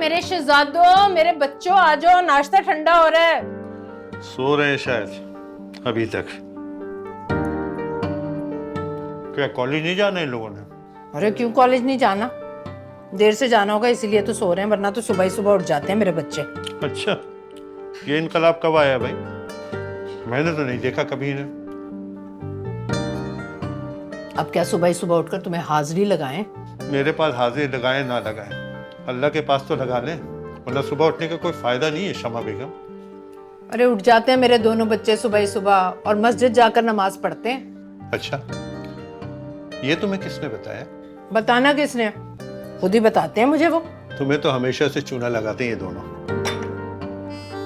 मेरे शहजादों, मेरे बच्चों, आ जाओ, नाश्ता ठंडा हो रहा है। सो रहे हैं शायद अभी तक। क्या कॉलेज नहीं जाना इन लोगों ने? अरे क्यों कॉलेज नहीं जाना? देर से जाना होगा इसीलिए तो सो रहे हैं, वरना तो सुबह ही सुबह उठ जाते हैं मेरे बच्चे। अच्छा, ये इनकलाब कब आया भाई? मैंने तो नहीं देखा कभी इन्हें। अब क्या सुबह ही सुबह उठकर तुम्हें हाजिरी लगाएं? मेरे पास हाजिर लगाए ना लगाए, अल्लाह के पास तो लगा लें, वरना सुबह उठने का कोई फायदा नहीं है शमा बेगम। अरे उठ जाते हैं मेरे दोनों बच्चे सुबह ही सुबह और मस्जिद जाकर नमाज पढ़ते हैं। अच्छा, ये तुम्हें किसने बताया? बताना किसने? खुद ही बताते हैं मुझे वो। तुम्हें तो हमेशा से चूना लगाते हैं ये दोनों।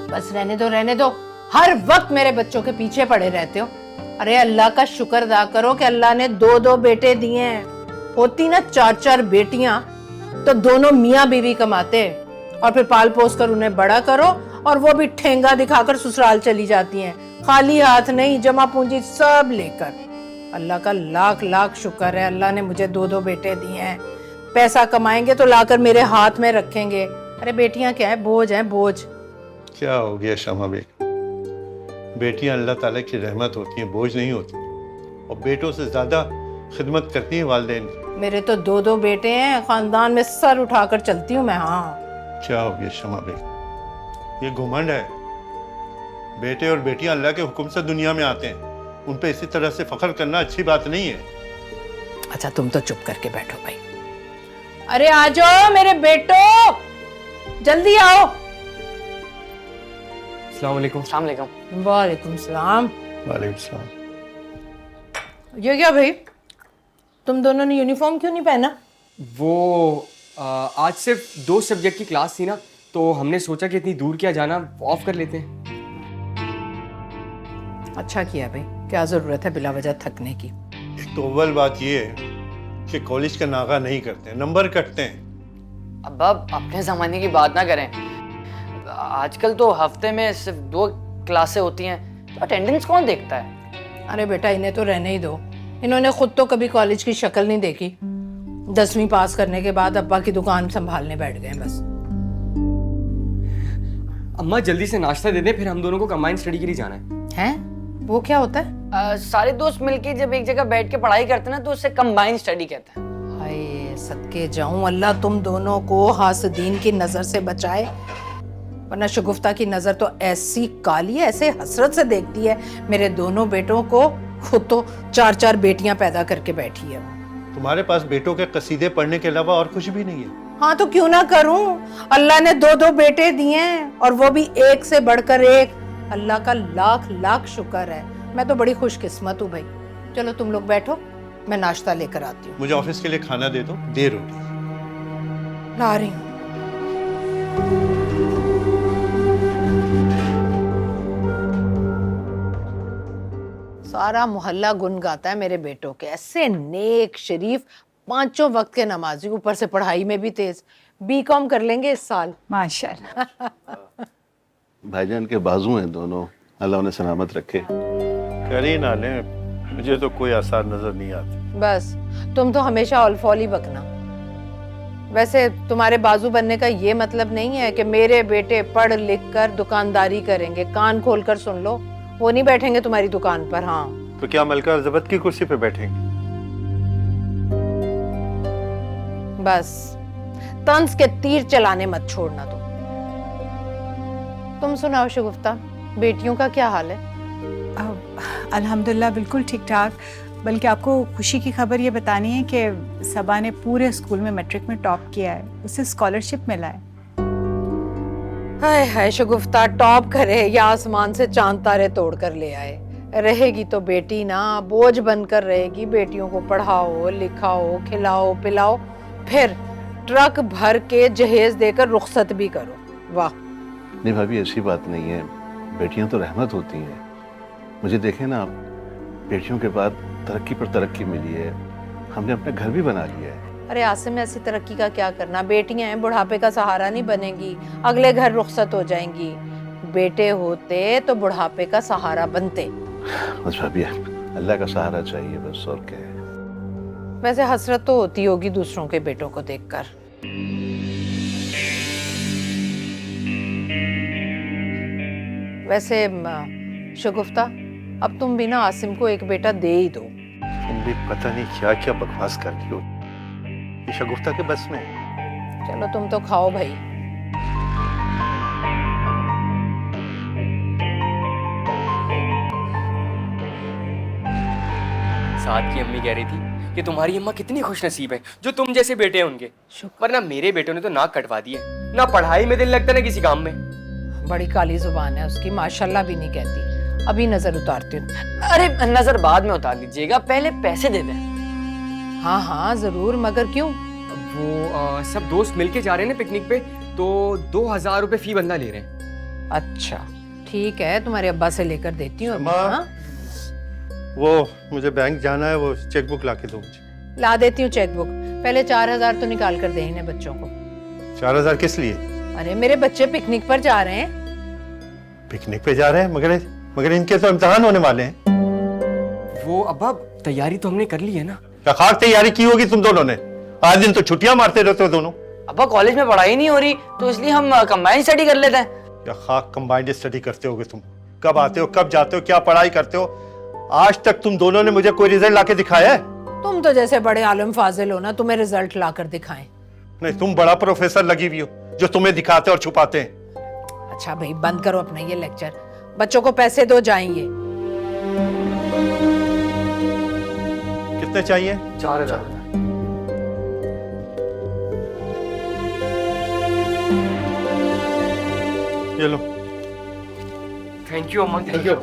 बस रहने दो, रहने दो, हर वक्त मेरे बच्चों के पीछे पड़े रहते हो। अरे अल्लाह का शुक्र अदा करो कि अल्लाह ने दो दो बेटे दिए हैं। होती ना चार चार बेटियां तो दोनों मियाँ बीवी कमाते और फिर पाल पोस कर उन्हें बड़ा करो, और वो भी ठेंगा दिखाकर ससुराल चली जाती हैं, खाली हाथ नहीं, जमा पूंजी सब लेकर। अल्लाह का लाख लाख शुक्र है, अल्लाह ने मुझे दो दो बेटे दिए हैं। पैसा कमाएंगे तो लाकर मेरे हाथ में रखेंगे। अरे बेटियां क्या है, बोझ है बोझ। क्या हो गया शमा बेगम? बेटियां अल्लाह ताला की रहमत होती हैं, बोझ नहीं होती, और बेटों से ज्यादा खिदमत करती हैं वालिदैन की। मेरे तो दो दो बेटे हैं, खानदान में सर उठाकर चलती हूँ मैं। हाँ, क्या हो गया शमा बेगम? ये घुमंड है। बेटे और बेटियां अल्लाह के हुक्म से दुनिया में आते हैं, उन पे इसी तरह से फख्र करना अच्छी बात नहीं है। अच्छा तुम तो चुप करके बैठो भाई। अरे आ जाओ मेरे बेटो, जल्दी आओ। अस्सलाम वालेकुम। वालेकुम सलाम। वालेकुम सलाम। ये क्या भाई, तुम दोनों ने यूनिफॉर्म क्यों नहीं पहना? वो आज सिर्फ 2 सब्जेक्ट की क्लास थी ना, तो हमने सोचा कि इतनी दूर क्या जाना, ऑफ कर लेते हैं। अच्छा किया भाई, क्या जरूरत है बिला वजह थकने की। एक तो अव्वल बात ये है कि कॉलेज का नागा नहीं करते, नंबर कटते हैं। अब अपने ज़माने की बात ना करें, आजकल तो हफ्ते में सिर्फ 2 क्लासें होती हैं, तो अटेंडेंस कौन देखता है? अरे बेटा इन्हें तो रहने ही दो, इन्होंने खुद तो कभी कॉलेज की शक्ल नहीं देखी। 10वीं पास करने के बाद अब्बा की दुकान संभालने बैठ गए बस। अम्मा जल्दी से नाश्ता दे दें, फिर हम दोनों को कंबाइंड स्टडी के लिए जाना है। हैं? वो क्या होता है? सारे दोस्त मिलके जब एक जगह बैठ के पढ़ाई करते हैं ना, तो उसे कंबाइंड स्टडी कहते हैं। हाय सदके जाऊं, अल्लाह तुम दोनों को हासदीन की नजर से बचाए, वरना शगुफ्ता की नजर तो ऐसी काली है, ऐसे हसरत से देखती है मेरे दोनों बेटों को। खुद तो 4-4 बेटियां पैदा करके बैठी है। तुम्हारे पास बेटों के कसीदे पढ़ने के अलावा और कुछ भी नहीं है? हाँ तो क्यों ना करूं, अल्लाह ने 2-2 बेटे दिए हैं, और वो भी एक से बढ़कर एक। अल्लाह का लाख लाख शुक्र है, मैं तो बड़ी खुशकिस्मत हूँ भाई। चलो तुम लोग बैठो, मैं नाश्ता लेकर आती हूँ। मुझे ऑफिस के लिए खाना दे दो, देर होगी। ला रही हूँ। सारा मोहल्ला गुन गाता है मेरे बेटों के, ऐसे नेक शरीफ, 5 वक्त के नमाजी, ऊपर से पढ़ाई में भी तेज। बीकॉम कर लेंगे इस साल माशाल्लाह। भाईजान के बाजू हैं दोनों, अल्लाह उन्हें सलामत रखे। कर ही ना ले, मुझे तो कोई आसार नजर नहीं आती। बस तुम तो हमेशा ऑलफॉल ही बकना। वैसे तुम्हारे बाजू बनने का ये मतलब नहीं है कि मेरे बेटे पढ़ लिख कर दुकानदारी करेंगे। कान खोलकर सुन लो, वो नहीं बैठेंगे तुम्हारी दुकान पर। हाँ तो क्या मलका जबत की कुर्सी पे बैठेंगे? बस तंज के तीर चलाने मत छोड़ना। तुम सुनाओ शगुफ्ता, बेटियों का क्या हाल है? अल्हम्दुलिल्लाह बिल्कुल ठीक ठाक। बल्कि आपको खुशी की खबर ये बतानी है कि सबा ने पूरे स्कूल में मैट्रिक में टॉप किया है, उसे स्कॉलरशिप मिला है। हाय हाय शगुफ्ता, टॉप करे या आसमान से चांद तारे तोड़ कर ले आए। रहेगी तो बेटी ना, बोझ बनकर रहेगी। बेटियों को पढ़ाओ लिखाओ खिलाओ पिलाओ, फिर ट्रक भर के जहेज देकर रुखसत भी करो। वाह। नहीं भाभी, ऐसी बात नहीं है, बेटियां तो रहमत होती हैं। मुझे देखें ना आप, बेटियों के बाद तरक्की पर तरक्की मिली है, हमने अपना घर भी बना लिया है। अरे आसिम, ऐसी तरक्की का क्या करना, बेटियां हैं, बुढ़ापे का सहारा नहीं बनेगी, अगले घर रुखसत हो जाएंगी। बेटे होते तो बुढ़ापे का सहारा बनते। बस भाभी, अल्लाह का सहारा चाहिए बस, और क्या है। वैसे हसरत तो होती होगी दूसरों के बेटों को देखकर। वैसे शगुफ्ता, अब तुम भी ना आसिम को एक बेटा दे ही दो। तुम भी पता नहीं क्या क्या बकवास कर रही हो, ये शगुफ्ता के बस में है। चलो तुम तो खाओ भाई। साथ की अम्मी कह रही थी कि तुम्हारी अम्मा कितनी खुशनसीब है जो तुम जैसे बेटे हैं उनके, वरना मेरे बेटों ने तो नाक कटवा दी है, ना पढ़ाई में दिल लगता ना किसी काम में। बड़ी काली जुबान है उसकी, माशाल्लाह भी नहीं कहती। अभी नजर उतारती हूँ। अरे नजर बाद में उतार लीजिएगा, पहले पैसे दे दें। हाँ हाँ जरूर, मगर क्यों? वो सब दोस्त मिलके जा रहे हैं ना पिकनिक पे, तो 2000 रुपए फी बंदा ले रहे हैं। अच्छा ठीक है, तुम्हारे अब्बा से लेकर देती हूँ। अम्मा, हाँ? वो मुझे बैंक जाना है, वो चेकबुक ला के दो मुझे। ला देती हूँ चेकबुक। पहले 4000 तो निकाल कर दे इन्हें बच्चों को। 4000 किस लिए? अरे मेरे बच्चे पिकनिक पर जा रहे हैं। पिकनिक पे जा रहे हैं, मगर इनके तो इम्तिहान होने वाले हैं। वो अब्बा तैयारी तो हमने कर ली है ना। क्या खाक तैयारी की होगी तुम दोनों ने? आज दिन तो छुट्टियां मारते रहते हो दोनों। अब्बा कॉलेज में पढ़ाई नहीं हो रही तो इसलिए हम कंबाइन स्टडी कर लेते हैं। क्या खाक कंबाइंड स्टडी करते होगे तुम? कब आते हो, कब जाते हो, क्या पढ़ाई करते हो? आज तक तुम दोनों ने मुझे कोई रिजल्ट लाके दिखाया है? तुम तो जैसे बड़े आलम फाजिल हो ना, तुम्हें रिजल्ट ला कर दिखाएं। नहीं, तुम बड़ा प्रोफेसर लगी हुई हो जो तुम्हें दिखाते और छुपाते हैं। अच्छा भाई बंद करो अपना ये लेक्चर, बच्चों को पैसे दो जाएंगे। कितने चाहिए? 4000। ये लो। थैंक यू अम्मा, थैंक यू।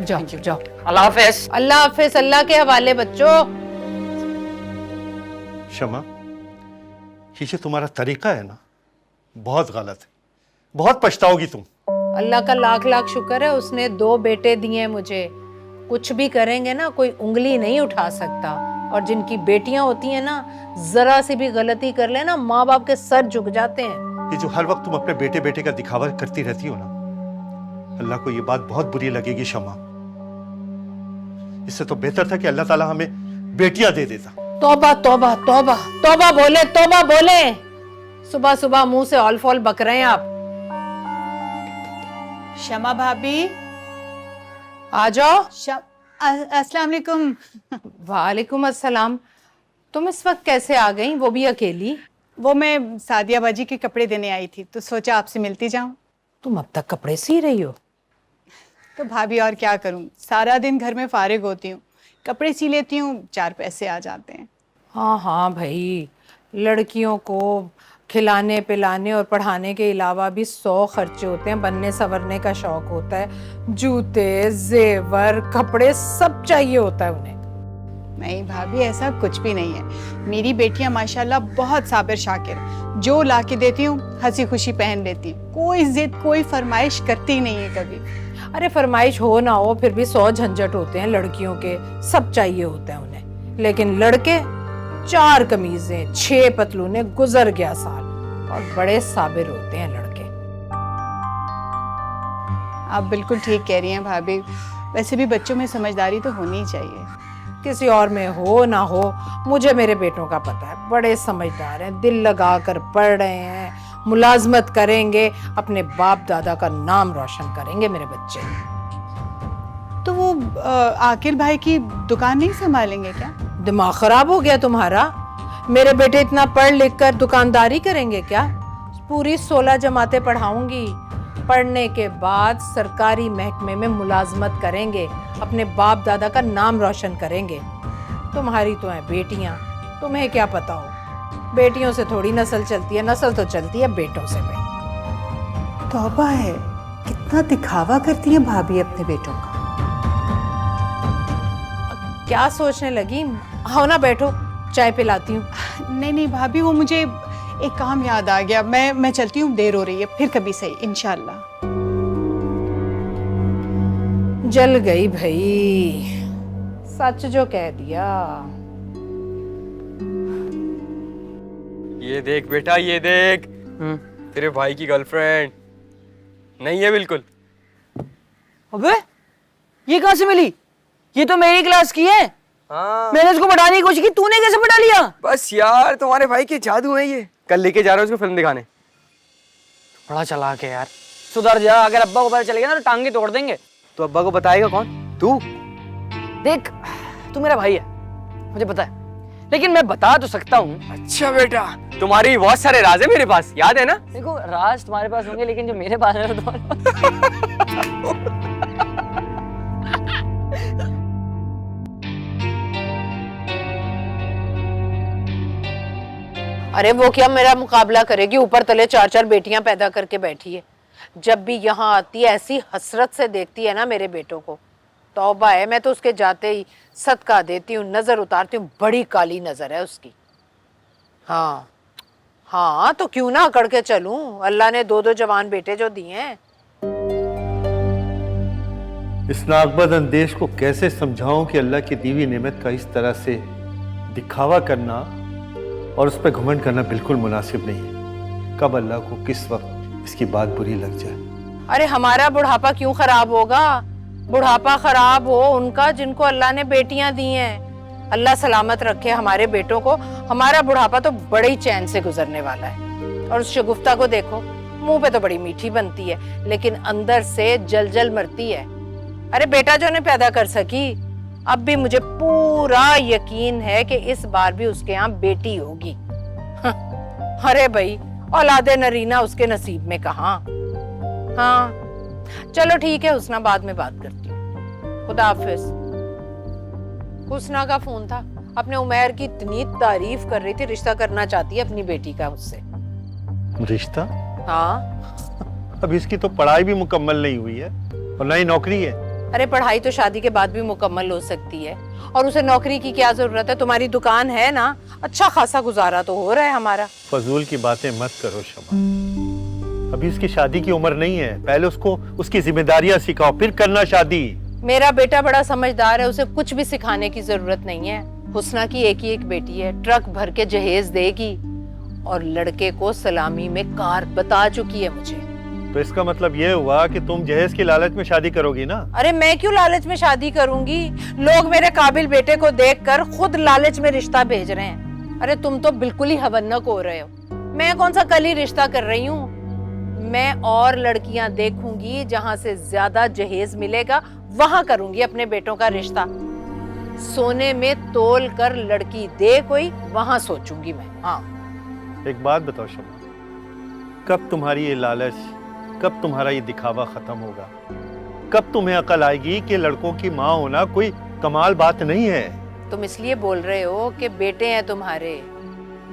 जाओ जाओ। अल्लाह हाफिज। अल्लाह हाफिज, अल्लाह के हवाले बच्चों। शमा, ये जो तुम्हारा तरीका है ना, बहुत गलत है, बहुत पछताओगी तुम। अल्लाह का लाख लाख शुक्र है, उसने 2 बेटे दिए हैं मुझे। कुछ भी करेंगे ना, कोई उंगली नहीं उठा सकता। और जिनकी बेटियां होती हैं ना, जरा सी भी गलती कर ले ना, माँ बाप के सर झुक जाते हैं। ये जो हर वक्त तुम अपने बेटे बेटे का दिखावा करती रहती हो ना, अल्लाह को ये बात बहुत बुरी लगेगी शमा। इससे तो बेहतर था कि अल्लाह ताला हमें बेटियां दे देता। तौबा तौबा तौबा तौबा बोले, तौबा बोले। सुबह सुबह मुंह से ऑल फॉल बक रहे हैं आप। शमा भाभी, आ जाओ। अस्सलाम वालेकुम। वालेकुम अस्सलाम। तुम इस वक्त कैसे आ गई, वो भी अकेली? वो मैं सादिया बाजी के कपड़े देने आई थी तो सोचा आपसे मिलती जाऊं। तुम अब तक कपड़े सी रही हो? तो भाभी और क्या करूं, सारा दिन घर में फारिग होती हूँ, कपड़े सी लेती हूँ, 4 पैसे आ जाते हैं। हाँ हाँ भाई, लड़कियों को खिलाने पिलाने और पढ़ाने के अलावा भी 100 खर्चे होते हैं। बनने संवरने का शौक होता है, जूते जेवर कपड़े सब चाहिए होता है उन्हें। नहीं भाभी, ऐसा कुछ भी नहीं है। मेरी बेटियां माशाल्लाह बहुत साबिर शाकिर, जो ला के देती हूँ हंसी खुशी पहन लेती हूँ, कोई जिद कोई फरमाइश करती नहीं है कभी। अरे फरमाइश हो ना हो, फिर भी 100 झंझट होते हैं लड़कियों के, सब चाहिए होता है उन्हें। लेकिन लड़के 4 कमीजें 6 पतलूने, गुजर गया साल। और बड़े साबिर होते हैं लड़के। आप बिल्कुल ठीक कह रही हैं भाभी, वैसे भी बच्चों में समझदारी तो होनी ही चाहिए। किसी और में हो ना हो, मुझे मेरे बेटों का पता है, बड़े समझदार हैं, दिल लगा कर पढ़ रहे हैं, मुलाजमत करेंगे, अपने बाप दादा का नाम रोशन करेंगे मेरे बच्चे। तो वो आकिल भाई की दुकान नहीं संभालेंगे क्या? दिमाग खराब हो गया तुम्हारा? मेरे बेटे इतना पढ़ लिख कर दुकानदारी करेंगे क्या? पूरी 16 जमातें पढ़ाऊंगी, पढ़ने के बाद सरकारी महकमे में मुलाजमत करेंगे, अपने बाप दादा का नाम रोशन करेंगे। तुम्हारी तो हैं बेटियां, तुम्हें क्या पता हो, बेटियों से थोड़ी नस्ल चलती है, नस्ल तो चलती है बेटों से। तौबा है, कितना दिखावा करती हैं भाभी अपने बेटों का। क्या सोचने लगी? आओ ना बैठो, चाय पिलाती हूँ। नहीं नहीं भाभी, वो मुझे एक काम याद आ गया, मैं चलती हूँ, देर हो रही है, फिर कभी सही इंशाल्लाह। जल गई भाई, सच जो कह दिया। ये देख बेटा, ये देख, तेरे भाई की गर्लफ्रेंड नहीं है बिल्कुल। अबे ये कहाँ से मिली? ये तो मेरी क्लास की है। हाँ। मैंने इसको पढ़ाने की कोशिश की, तूने कैसे पढ़ा लिया? बस यार, तुम्हारे भाई के जादू है ये। कल लेके जा रहा हूँ उसको फिल्म दिखाने। बड़ा चालाक है यार। सुधर जा, अगर अब्बा को पता चलेगा ना तो टांगे तोड़ देंगे। तो अब्बा को बताएगा कौन? तू? देख, तू मेरा भाई है, मुझे पता है, लेकिन मैं बता तो सकता हूँ। अच्छा बेटा, तुम्हारी बहुत सारे राज है मेरे पास, याद है ना? देखो, राज तुम्हारे पास होंगे, लेकिन जो मेरे पास है वो तुम्हारे अरे वो क्या मेरा मुकाबला करेगी? ऊपर तले 4-4 बेटियां पैदा करके बैठी है। जब भी यहाँ आती है ऐसी हसरत से देखती है ना मेरे बेटों को, तौबा है, मैं तो उसके जाते ही सदका देती हूँ, नजर उतारती हूँ, बड़ी काली नजर है उसकी। हाँ हाँ, तो क्यों ना अकड़ के चलूं? अल्लाह ने 2-2 जवान बेटे जो दिए हैं। इस नाकबद अंदेश को कैसे समझाऊं कि अल्लाह की दी हुई नेमत का इस तरह से दिखावा करना और उस पर घमंड करना बिल्कुल मुनासिब नहीं है। कब अल्लाह को किस वक्त इसकी बात बुरी लग जाए। अरे हमारा बुढ़ापा क्यों खराब होगा? बुढ़ापा खराब हो उनका जिनको अल्लाह ने बेटियां दी हैं। अल्लाह सलामत रखे हमारे बेटों को। हमारा बुढ़ापा तो बड़े ही चैन से गुजरने वाला है। और उस शगुफ्ता को देखो, मुंह पे तो बड़ी मीठी बनती है, लेकिन अंदर से जल जल मरती है। अरे बेटा जो ने पैदा कर सकी, अब भी मुझे पूरा यकीन है कि इस बार भी उसके यहाँ बेटी होगी। अरे भाई, औलादे नरीना उसके नसीब में कहाँ। हाँ चलो ठीक है हुस्ना, बाद में बात करती हूँ। खुदा हाफिज। हुस्ना का फोन था, अपने उमैर की इतनी तारीफ कर रही थी, रिश्ता करना चाहती है अपनी बेटी का उससे। रिश्ता? हाँ। अब इसकी तो पढ़ाई भी मुकम्मल नहीं हुई है और ना ही नौकरी है। अरे पढ़ाई तो शादी के बाद भी मुकम्मल हो सकती है, और उसे नौकरी की क्या जरूरत है? तुम्हारी दुकान है ना, अच्छा खासा गुजारा तो हो रहा है हमारा। फजूल की बातें मत करो शमा, अभी इसकी शादी की उम्र नहीं है। पहले उसको उसकी जिम्मेदारियां सिखाओ, फिर करना शादी। मेरा बेटा बड़ा समझदार है, उसे कुछ भी सिखाने की जरूरत नहीं है। हुस्ना की एक ही एक बेटी है, ट्रक भर के जहेज देगी, और लड़के को सलामी में कार बता चुकी है मुझे। तो इसका मतलब ये हुआ कि तुम जहेज की लालच में शादी करोगी ना? अरे मैं क्यों लालच में शादी करूंगी? लोग मेरे काबिल बेटे को देखकर खुद लालच में रिश्ता भेज रहे हैं। अरे तुम तो बिल्कुल ही हवन्नक हो रहे हो। मैं कौन सा कल ही रिश्ता कर रही हूँ? मैं और लड़कियां देखूंगी, जहां से ज्यादा जहेज मिलेगा वहां करूंगी अपने बेटों का रिश्ता। सोने में तोल कर लड़की दे कोई, वहां सोचूंगी मैं। हाँ एक बात बताओ शमा, कब तुम्हारी ये लालच, कब तुम्हारा ये दिखावा खत्म होगा? कब तुम्हें अकल आएगी कि लड़कों की माँ होना कोई कमाल बात नहीं है? तुम इसलिए बोल रहे हो कि बेटे हैं तुम्हारे।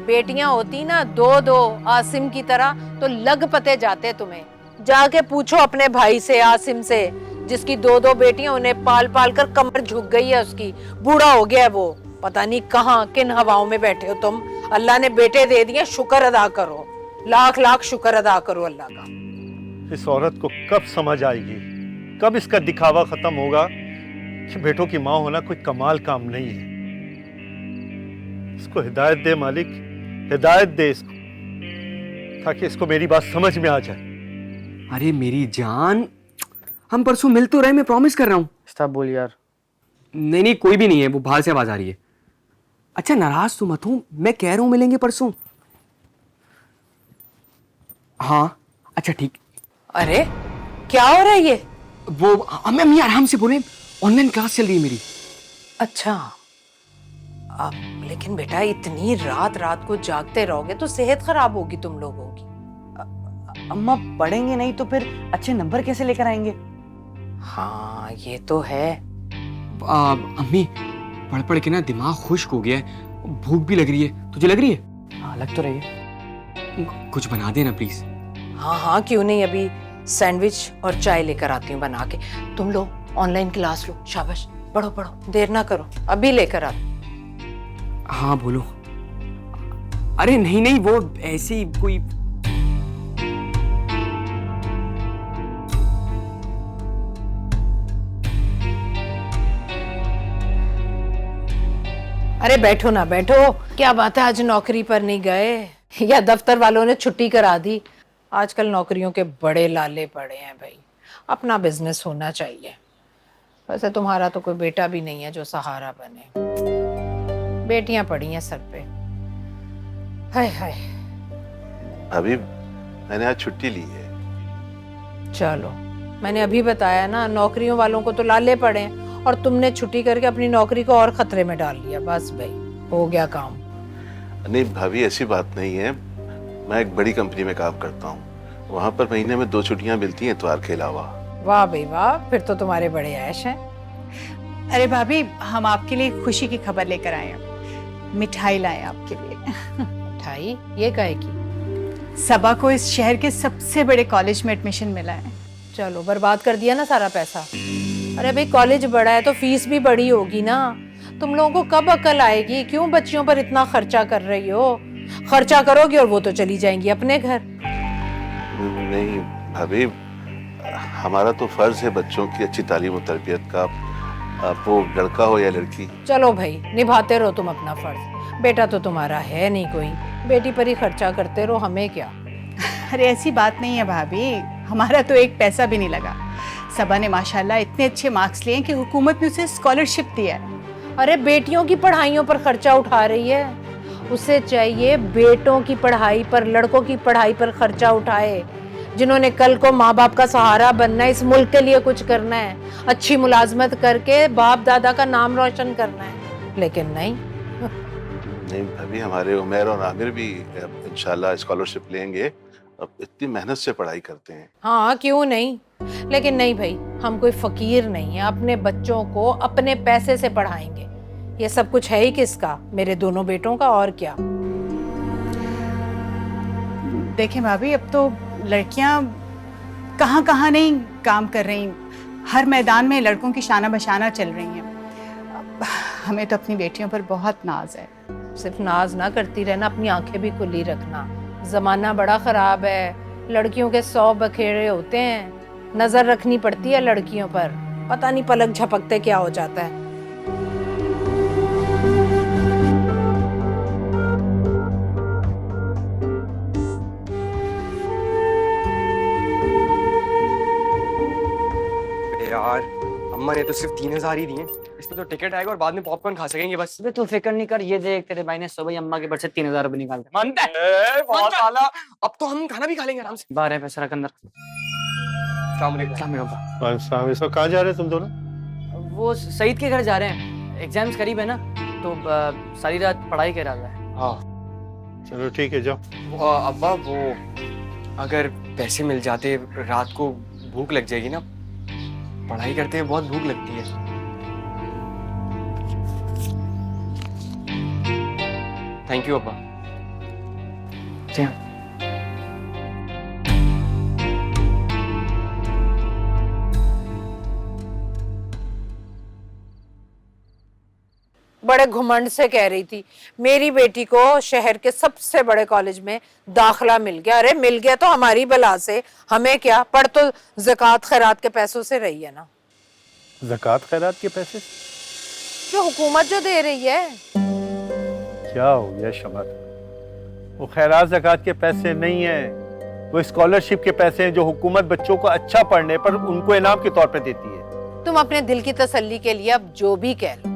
बेटियां होती ना 2-2 आसिम की तरह तो लग पते जाते तुम्हें। जाके पूछो अपने भाई से, आसिम से, जिसकी 2-2 बेटियां, उन्हें पाल पाल कर कमर झुक गई है उसकी, बूढ़ा हो गया है वो। पता नहीं कहाँ किन हवाओं में बैठे हो तुम। अल्लाह ने बेटे दे दिए, शुक्र अदा करो, लाख लाख शुक्र अदा करो अल्लाह का। इस औरत को कब समझ आएगी, कब इसका दिखावा खत्म होगा कि बेटों की माँ होना कोई कमाल काम नहीं है? इसको हिदायत दे मालिक, हिदायत दे इसको, ताकि इसको मेरी बात समझ में आ जाए। अरे मेरी जान, हम परसों मिल तो रहे, मैं प्रॉमिस कर रहा हूँ। स्टॉप बोल यार। नहीं नहीं, कोई भी नहीं है, वो बाहर से आवाज आ रही है। अच्छा नाराज तो मत हो, मैं कह रहा हूँ मिलेंगे परसों। हाँ अच्छा ठीक। अरे क्या हो रहा है ये? वो अम्मी आराम से बोले, ऑनलाइन क्लास चल रही है मेरी। अच्छा लेकिन बेटा इतनी रात रात को जागते रहोगे तो सेहत खराब होगी तुम लोगों की। अम्मा पढ़ेंगे नहीं तो फिर अच्छे नंबर कैसे लेकर आएंगे? हाँ ये तो है। अम्मी पढ़ पढ़ के ना दिमाग खुश्क हो गया है, भूख भी लग रही है। तुझे लग रही है? हाँ लग तो रही है। कुछ बना देना प्लीज। हाँ हाँ क्यों नहीं, अभी सैंडविच और चाय लेकर आती हूँ बना के। तुम लोग ऑनलाइन क्लास लो, शाबाश, पढ़ो पढ़ो, देर ना करो, अभी लेकर आती। हाँ बोलो। अरे नहीं नहीं, वो ऐसी कोई। अरे बैठो ना बैठो, क्या बात है आज नौकरी पर नहीं गए या दफ्तर वालों ने छुट्टी करा दी? आजकल नौकरियों के बड़े लाले पड़े हैं भाई, अपना बिजनेस होना चाहिए। वैसे तुम्हारा तो कोई बेटा भी नहीं है जो सहारा बने, बेटियां पड़ी हैं सर पे। हाय हाय। अभी मैंने आज छुट्टी ली है। चलो, मैंने अभी बताया ना, नौकरियों वालों को तो लाले पड़े हैं और तुमने छुट्टी करके अपनी नौकरी को और खतरे में डाल लिया। बस भाई, हो गया काम। नहीं भाभी, ऐसी बात नहीं है। मैं एक बड़ी कंपनी में काम करता हूँ, वहाँ पर महीने में 2 छुट्टियाँ मिलती हैं इतवार के अलावा। वाह भाई वाह, फिर तो तुम्हारे बड़े ऐश हैं। अरे भाभी, हम आपके लिए खुशी की खबर लेकर आए हैं। मिठाई लाए आपके लिए। मिठाई? ये काहे की? सबा को इस शहर के सबसे बड़े कॉलेज में एडमिशन मिला है। चलो, बर्बाद कर दिया ना सारा पैसा। अरे भाई, कॉलेज बड़ा है तो फीस भी बड़ी होगी ना। तुम लोगों को कब अकल आएगी? क्यों बच्चियों पर इतना खर्चा कर रही हो? खर्चा करोगी और वो तो चली जाएंगी अपने घर। नहीं भाभी, हमारा तो फर्ज है बच्चों की अच्छी तालीम और तरबियत का, अब वो लड़का हो या लड़की। चलो भाई, निभाते रहो तुम अपना फर्ज। बेटा तो तुम्हारा है नहीं कोई, बेटी पर ही खर्चा करते रहो, हमें क्या। अरे ऐसी बात नहीं है भाभी, हमारा तो एक पैसा भी नहीं लगा। सबा ने माशाल्लाह इतने अच्छे मार्क्स लिए हैं कि हुकूमत ने उसे स्कॉलरशिप दिया है। अरे बेटियों की पढ़ाइयों पर खर्चा उठा रही है, उसे चाहिए बेटों की पढ़ाई पर, लड़कों की पढ़ाई पर खर्चा उठाए, जिन्होंने कल को माँ बाप का सहारा बनना है, इस मुल्क के लिए कुछ करना है, अच्छी मुलाजमत करके बाप दादा का नाम रोशन करना है। लेकिन नहीं। नहीं भाभी, हमारे उमर और आमिर भी इंशाल्लाह स्कॉलरशिप लेंगे। अब इतनी मेहनत से पढ़ाई करते हैं। हाँ, क्यों नहीं। लेकिन नहीं भाई, हम कोई फकीर नहीं है, अपने बच्चों को अपने पैसे से पढ़ाएंगे। ये सब कुछ है ही किसका? मेरे दोनों बेटों का, और क्या। देखें भाभी, अब तो लड़कियां कहाँ कहाँ नहीं काम कर रही, हर मैदान में लड़कों की शाना बशाना चल रही हैं। हमें तो अपनी बेटियों पर बहुत नाज है। सिर्फ नाज ना करती रहना, अपनी आंखें भी खुली रखना। जमाना बड़ा खराब है, लड़कियों के 100 बखेड़े होते हैं, नजर रखनी पड़ती है लड़कियों पर। पता नहीं पलक झपकते क्या हो जाता है। यार, अम्मा ने तो सिर्फ 3000 ही दिए, इसमें तो टिकट आएगा और बाद में पॉपकॉर्न खा सकेंगे बस। अबे तू फिक्र नहीं कर, ये देख तेरे भाई ने सुबह अम्मा के बट से 3000 रुपए निकाल दिए। मानता है? बहुत आला। अब तो हम खाना भी खा लेंगे आराम से। 12 पैसा रख अंदर। अस्सलाम वालेकुम। क्या मेरा साहब, इस वक्त कहाँ जा रहे हैं तुम दोनों? वो सईद के घर जा रहे हैं, एग्जाम्स करीब है ना, तो सारी रात पढ़ाई कर रहा है। हाँ चलो ठीक है, जाओ। अब्बा, वो अगर पैसे मिल जाते, रात को भूख लग जाएगी ना, पढ़ाई करते हुए बहुत भूख लगती है। थैंक यू अब्बा। बड़े घुमंड से कह रही थी मेरी बेटी को शहर के सबसे बड़े कॉलेज में दाखला मिल गया। अरे मिल गया तो हमारी बला से, हमें क्या। पढ़ तो ज़कात खैरात के पैसों से रही है ना। ज़कात खैरात के पैसे? जो हुकूमत जो दे रही है। क्या हो गया शमर? वो खैरात ज़कात के पैसे नहीं है, वो स्कॉलरशिप के पैसे हैं जो हुकूमत बच्चों को अच्छा पढ़ने पर उनको इनाम के तौर पे देती है। तुम अपने दिल की तसल्ली के लिए अब जो भी कह लो,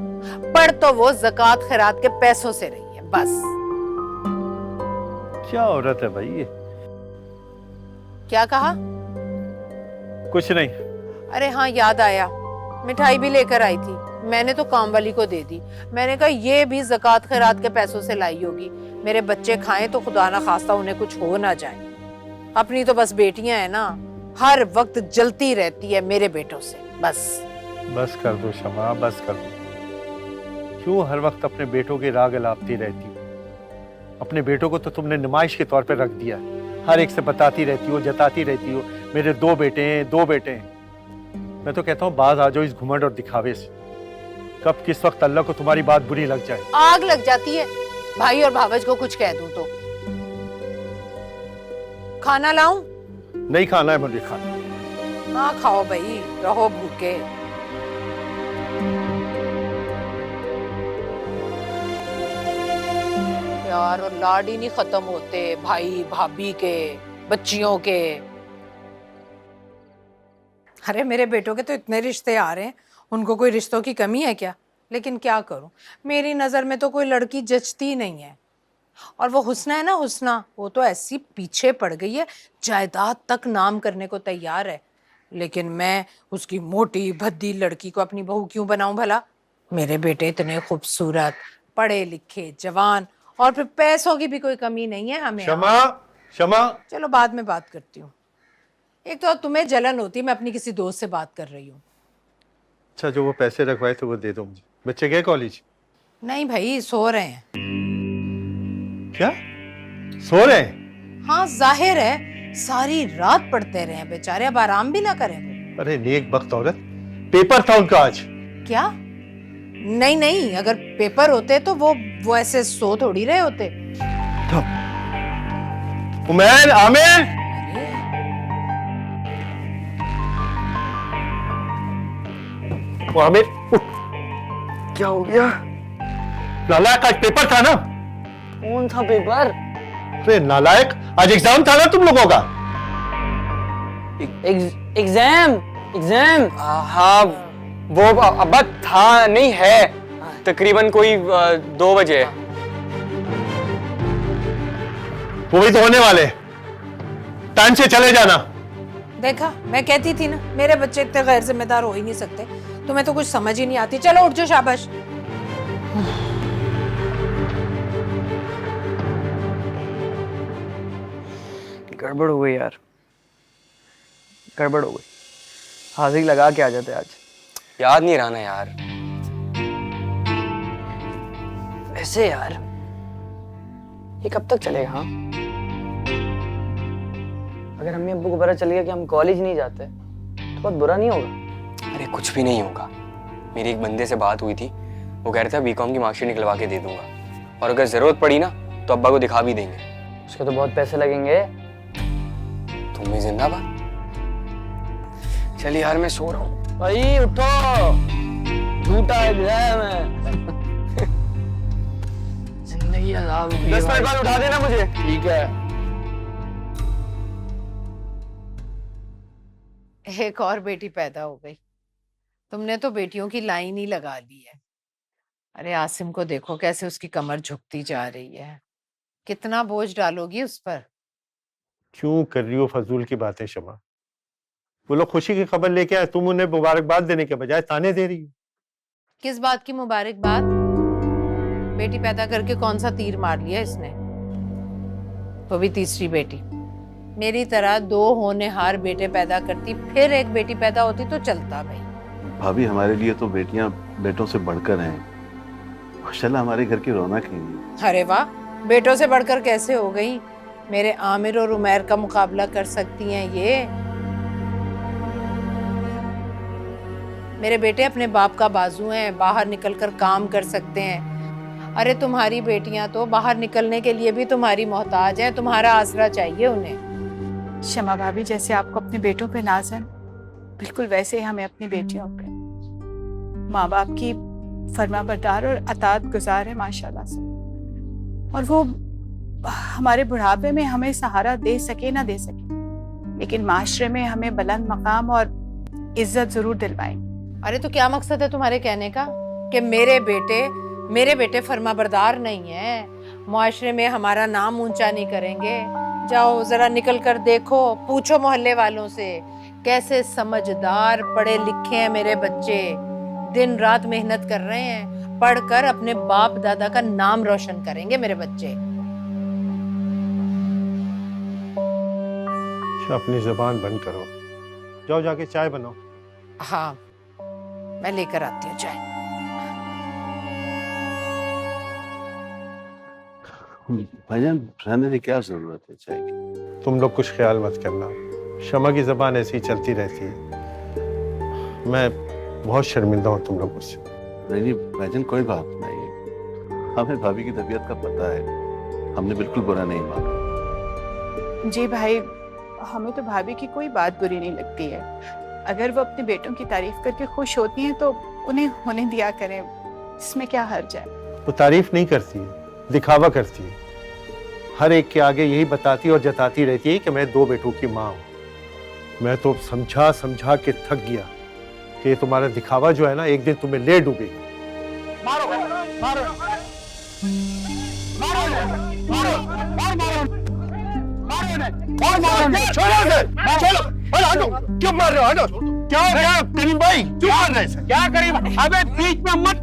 पढ़ तो वो ज़कात खैरात के पैसों से रही है बस। क्या औरत है भाई ये? क्या कहा? कुछ नहीं। अरे हाँ, याद आया, मिठाई भी लेकर आई थी, मैंने तो काम वाली को दे दी। मैंने कहा ये भी ज़कात खैरात के पैसों से लाई होगी, मेरे बच्चे खाएं तो खुदा ना खास्ता उन्हें कुछ हो ना जाए। अपनी तो बस बेटियां हैं ना, हर वक्त जलती रहती है मेरे बेटों से। बस कर दो शमा, बस कर दो। क्यों हर वक्त अपने बेटों की राग अलापती रहती हो? अपने बेटों को तो तुमने नुमाइश के तौर पे रख दिया, हर एक से बताती रहती हो, जताती रहती हो मेरे 2 बेटे हैं, 2 बेटे हैं। मैं तो कहता हूँ बाज आ जाओ इस घुमंड और दिखावे से। कब किस वक्त अल्लाह को तुम्हारी बात बुरी लग जाए। आग लग जाती है भाई और भावज को कुछ कह दूं तो। खाना लाऊं? नहीं खाना है मुझे, खाना। हाँ खाओ भाई, रहो भूखे। प्यार और लाड ही नहीं खत्म होते भाई भाभी के, बच्चियों के। अरे मेरे बेटों के तो इतने रिश्ते आ रहे हैं, उनको कोई रिश्तों की कमी है क्या? लेकिन क्या करूं, मेरी नजर में तो कोई लड़की जचती नहीं है। और वो हुस्ना है ना, हुस्ना, वो तो ऐसी पीछे पड़ गई है, जायदाद तक नाम करने को तैयार है। लेकिन मैं उसकी मोटी भद्दी लड़की को अपनी बहू क्यों बनाऊं भला? मेरे बेटे इतने खूबसूरत, पढ़े लिखे, जवान, और फिर पैसों की भी कोई कमी नहीं है हमें। क्षमा क्षमा। चलो बाद में बात करती हूँ। एक तो तुम्हें जलन होती, मैं अपनी किसी दोस्त से बात कर रही हूँ। अच्छा, जो वो पैसे रखवाए तो वो दे दो मुझे। बच्चे गए कॉलेज? नहीं भाई, सो रहे हैं। क्या सो रहे हैं? हाँ जाहिर है, सारी रात पढ़ते रहे हैं बेचारे, अब आराम भी ना करें वो। अरे नेक बख्त औरत, पेपर था उनका आज। क्या? नहीं नहीं, अगर पेपर होते तो वो ऐसे सो थोड़ी रहे होते। उमैर, आमिर, वो आमिर उठ। क्या हो गया? नालायक, आज पेपर था ना? कौन सा पेपर? अरे नालायक, आज एग्जाम था ना तुम लोगों का? एग्जाम? एग्जाम? हाँ, वो अब्बा था नहीं, है तकरीबन कोई 2 बजे। वो भी तो होने वाले, टाइम से चले जाना। देखा, मैं कहती थी ना, मेरे बच्चे इतने गैर जिम्मेदार हो ही नहीं सकते। तुम्हें तो कुछ समझ ही नहीं आती। चलो उठ जाओ, शाबाश। गड़बड़ हो गई यार, गड़बड़ हो गई। हाजिर लगा के आ जाते आज। याद नहीं रहा ना यार। वैसे यार, ये कब तक चलेगा? हाँ, अगर अम्मी अब्बू को पता चल गया कि हम कॉलेज नहीं जाते तो बहुत बुरा नहीं होगा? अरे कुछ भी नहीं होगा। मेरी एक बंदे से बात हुई थी, वो कह रहा था बीकॉम की मार्कशीट निकलवा के दे दूंगा, और अगर जरूरत पड़ी ना तो अब्बा को दिखा भी देंगे। उसके तो बहुत पैसे लगेंगे। तुम भी जिंदाबाद। चलिए यार, मैं सो रहा हूँ। भाई उठो, झूठा एग्जाम है। जिंदगी अजाब हुई है 10 मिनट बाद उठा देना मुझे। ठीक है। एक और बेटी पैदा हो गई। तुमने तो बेटियों की लाइन ही लगा ली है। अरे आसिम को देखो, कैसे उसकी कमर झुकती जा रही है। कितना बोझ डालोगी उस पर? क्यों कर रही हो फजूल की बातें शमा? वो लोग खुशी की खबर लेके आए, तुम उन्हें मुबारकबाद देने के बजाय ताने दे रही हो। किस बात की मुबारकबाद? बेटी पैदा करके कौन सा तीर मार लिया इसने? वो भी तीसरी बेटी। मेरी तरह 2 होनहार बेटे पैदा करती, फिर एक बेटी पैदा होती तो चलता भाई। भाभी, हमारे लिए तो बेटियां बेटों से बढ़कर हैं। माशाल्लाह, हमारे घर की रौनक है। अरे वाह, बेटों से बढ़कर कैसे हो गई? मेरे आमिर और उमैर का मुकाबला कर सकती हैं ये? मेरे बेटे अपने बाप का बाजू हैं, बाहर निकलकर काम कर सकते हैं। अरे तुम्हारी बेटियां तो बाहर निकलने के लिए भी तुम्हारी मोहताज हैं, तुम्हारा आसरा चाहिए उन्हें। शमा भाभी, जैसे आपको अपने बेटों पे नाज है, बिल्कुल वैसे ही हमें अपनी बेटियों पे। माँ बाप की फर्माबरदार और अतात गुजार है माशाल्लाह से, और वो हमारे बुढ़ापे में हमें सहारा दे सके ना दे सके, लेकिन माशरे में हमें बुलंद मकाम और इज्जत जरूर दिलवाएंगे। अरे तो क्या मकसद है तुम्हारे कहने का कि मेरे बेटे फर्माबरदार नहीं है, मुआशरे में हमारा नाम ऊंचा नहीं करेंगे? जाओ जरा निकल कर देखो, पूछो मोहल्ले वालों से, कैसे समझदार पढ़े लिखे हैं मेरे बच्चे, दिन रात मेहनत कर रहे हैं, पढ़कर अपने बाप दादा का नाम रोशन करेंगे मेरे बच्चे। अपनी जबान बंद करो, जाओ जाके चाय बनाओ। हाँ, मैं लेकर आती हूँ चाय। भाईजान, रहने की क्या जरूरत है चाय की? तुम लोग कुछ ख्याल मत करना, शमा की जबान ऐसी ही चलती रहती है। मैं बहुत शर्मिंदा हूँ तुम लोगों से। नहीं भाईजान, कोई बात नहीं। हमें भाभी की तबीयत का पता है, हमने बिल्कुल बुरा नहीं माना। जी भाई, हमें तो भाभी की कोई बात बुरी नहीं लगती है। अगर वो अपने बेटों की तारीफ करके खुश होती हैं तो उन्हें होने दिया करें, इसमें क्या हर्ज है? वो तारीफ नहीं करती है, दिखावा करती है। हर एक के आगे यही बताती और जताती रहती है कि मैं 2 बेटों की माँ हूँ। मैं तो समझा समझा के थक गया कि तुम्हारा दिखावा जो है ना, एक दिन तुम्हें ले डूबेगा। मारो मारो मारो मारो मारो मारो मारो मारो छोड़ो, चलो अरे हटो, क्यों मार रहे हो? हटो। क्या हो गया करीम भाई? क्यों मार रहे हैं? क्या करीम? अबे बीच में मत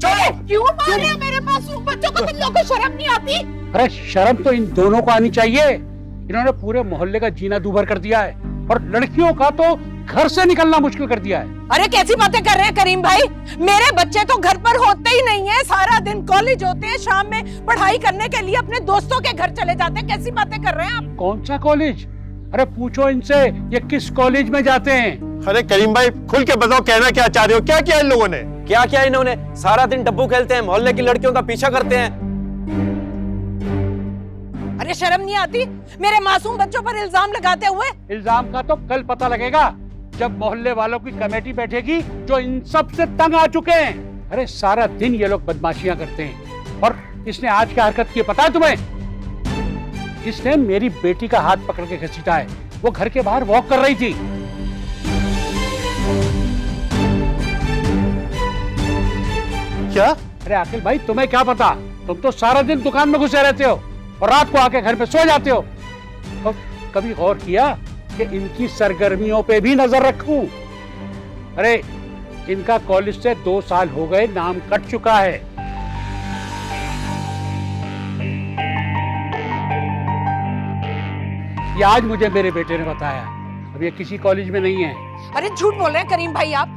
चलो। क्यों मार रहे हो मेरे मासूम बच्चों को? तुम लोगों को शर्म नहीं आती? अरे शर्म तो इन दोनों को आनी चाहिए। इन्होंने पूरे मोहल्ले का जीना दूभर कर दिया है और लड़कियों का तो घर से निकलना मुश्किल कर दिया है। अरे कैसी बातें कर रहे हैं करीम भाई? मेरे बच्चे तो घर पर होते ही नहीं है, सारा दिन कॉलेज होते हैं, शाम में पढ़ाई करने के लिए अपने दोस्तों के घर चले जाते हैं। कैसी बातें कर रहे हैं आप? कौन सा कॉलेज? अरे पूछो इनसे ये किस कॉलेज में जाते हैं। अरे करीम भाई खुल के बताओ, कहना क्या चाह रहे हो? क्या किया इन लोगों ने? क्या किया इन्होंने? सारा दिन डब्बू खेलते हैं, मोहल्ले की लड़कियों का पीछा करते हैं। अरे शर्म नहीं आती मेरे मासूम बच्चों पर इल्जाम लगाते हुए? इल्जाम का तो कल पता लगेगा जब मोहल्ले वालों की कमेटी बैठेगी जो इन सब से तंग आ चुके हैं। अरे सारा दिन ये लोग बदमाशियां करते हैं। और इसने आज क्या हरकत की पता है तुम्हें? इसने मेरी बेटी का हाथ पकड़ के घसीटा है। वो घर के बाहर वॉक कर रही थी। क्या? अरे अखिल भाई तुम्हें क्या पता? तुम तो सारा दिन दुकान में घुसे रहते हो और रात को आके घर पे सो जाते हो। और कभी गौर किया कि इनकी सरगर्मियों पे भी नजर रखूं? अरे इनका कॉलेज से 2 साल हो गए, नाम कट चुका है। ये आज मुझे मेरे बेटे ने बताया। अब ये किसी कॉलेज में नहीं है। अरे झूठ बोल रहे हैं करीम भाई आप।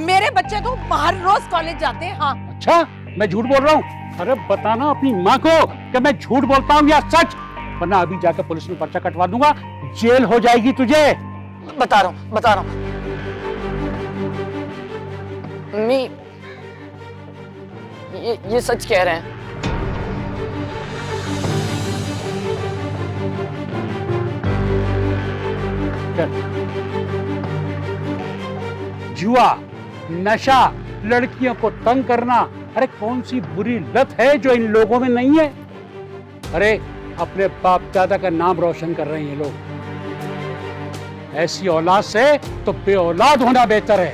मेरे बच्चे तो बाहर रोज कॉलेज जाते हैं। हाँ। अच्छा मैं झूठ बोल रहा हूँ? अरे बताना अपनी माँ को कि मैं झूठ बोलता हूँ या सच, वरना अभी जाकर पुलिस में पर्चा कटवा दूंगा, जेल हो जाएगी तुझे। बता रहा हूँ। मम्मी ये सच कह रहे हैं। जुआ, नशा, लड़कियों को तंग करना, अरे कौन सी बुरी लत है जो इन लोगों में नहीं है? अरे अपने बाप दादा का नाम रोशन कर रहे हैं ये लोग। ऐसी औलाद से तो बे औलाद होना बेहतर है।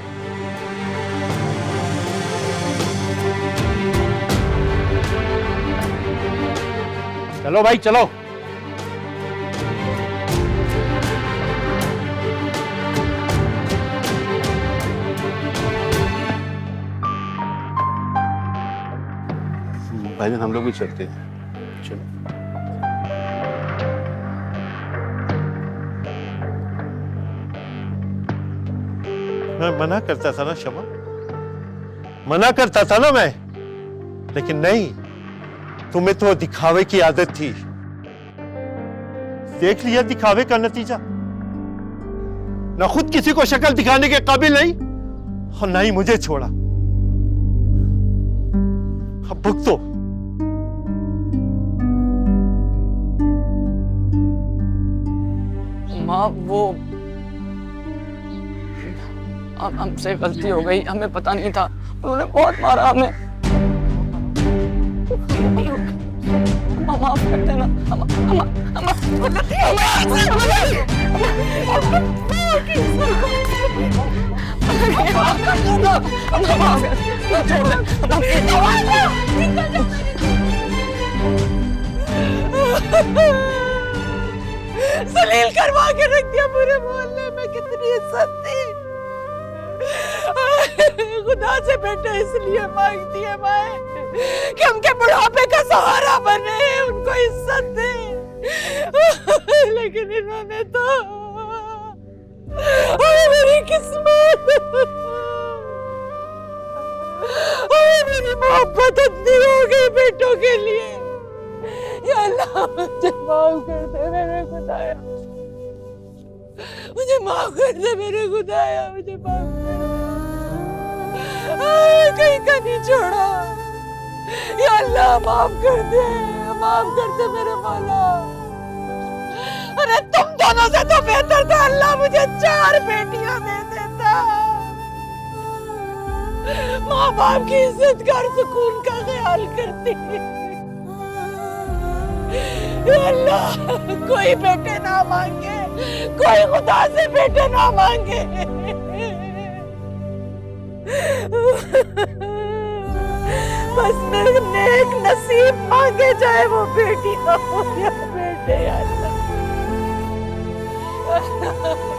चलो भाई चलो। भाईजान हम लोग भी चलते हैं। चलो। मैं मना करता था ना शमा, मना करता था ना मैं, लेकिन नहीं, तुम्हें तो दिखावे की आदत थी। देख लिया दिखावे का नतीजा। ना खुद किसी को शक्ल दिखाने के काबिल नहीं और ना ही मुझे छोड़ा। अब भुगतो। माँ वो हमसे गलती हो गई, हमें पता नहीं था। उन्होंने बहुत मारा हमें। माफ कर देना। सलील करवा के रख दिया पूरे मोहल्ले में। कितनी इज्जत थी। खुदा से बेटा इसलिए मांगती है माए कि उनके बुढ़ापे का सहारा बने, उनको इज्जत दे। लेकिन इन्होंने तो मेरी किस्मत, मेरी मोहब्बत इतनी हो गई बेटों के लिए। या अल्लाह मुझे माफ कर दे मेरे खुदाया, मुझे माफ कर दे मेरे खुदाया, मुझे माफ कर दे। कहीं का नहीं छोड़ा। या अल्लाह माफ कर दे मेरे मौला। अरे तुम दोनों से तो बेहतर था अल्लाह मुझे 4 बेटियां दे देता। माँ बाप की इज्जत कर, सुकून का ख्याल करती। अल्लाह कोई बेटे ना मांगे, कोई खुदा से बेटे ना मांगे। बस मेरे नेक नसीब मांगे, चाहे वो बेटी हो या बेटे। अल्लाह है